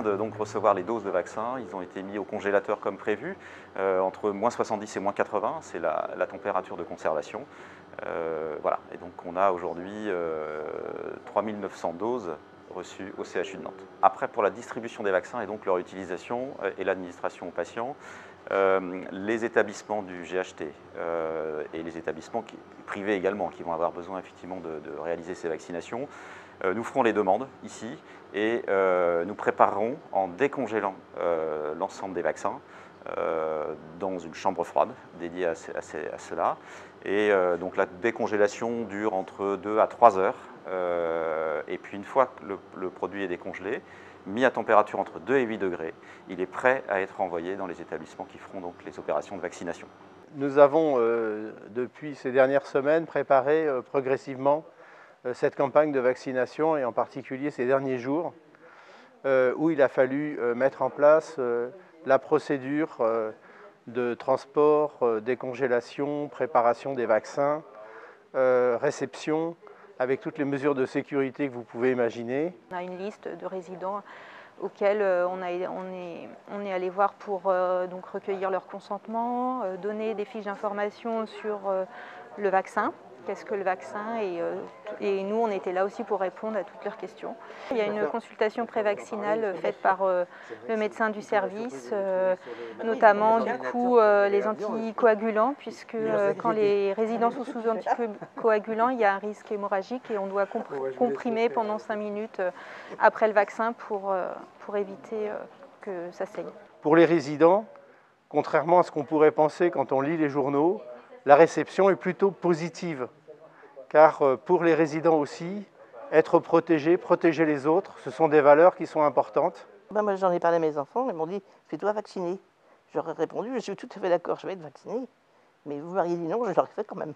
vient de donc recevoir les doses de vaccin. Ils ont été mis au congélateur comme prévu, entre moins 70 et moins 80, c'est la température de conservation. Voilà, et donc on a aujourd'hui 3900 doses reçues au CHU de Nantes. Après, pour la distribution des vaccins et donc leur utilisation et l'administration aux patients, les établissements du GHT et les établissements privés également qui vont avoir besoin effectivement de réaliser ces vaccinations nous feront les demandes ici et nous préparerons en décongélant l'ensemble des vaccins dans une chambre froide dédiée à cela. Et donc la décongélation dure entre 2 à 3 heures. Et puis une fois que le produit est décongelé, mis à température entre 2 et 8 degrés, il est prêt à être envoyé dans les établissements qui feront donc les opérations de vaccination. Nous avons, depuis ces dernières semaines, préparé progressivement cette campagne de vaccination, et en particulier ces derniers jours, où il a fallu mettre en place la procédure de transport, décongélation, préparation des vaccins, réception, avec toutes les mesures de sécurité que vous pouvez imaginer. On a une liste de résidents auxquels on est allé voir pour donc recueillir leur consentement, donner des fiches d'information sur le vaccin. Qu'est-ce que le vaccin, et nous on était là aussi pour répondre à toutes leurs questions. Il y a une consultation prévaccinale faite par le médecin du service, notamment du coup les anticoagulants, puisque quand les résidents sont sous anticoagulants, il y a un risque hémorragique et on doit comprimer pendant 5 minutes après le vaccin pour éviter que ça saigne. Pour les résidents, contrairement à ce qu'on pourrait penser quand on lit les journaux, la réception est plutôt positive, car pour les résidents aussi, être protégé, protéger les autres, ce sont des valeurs qui sont importantes. Moi j'en ai parlé à mes enfants, ils m'ont dit « fais-toi vacciner ». J'aurais répondu « je suis tout à fait d'accord, je vais être vacciné ». Mais vous m'auriez dit non, je l'aurais fait quand même.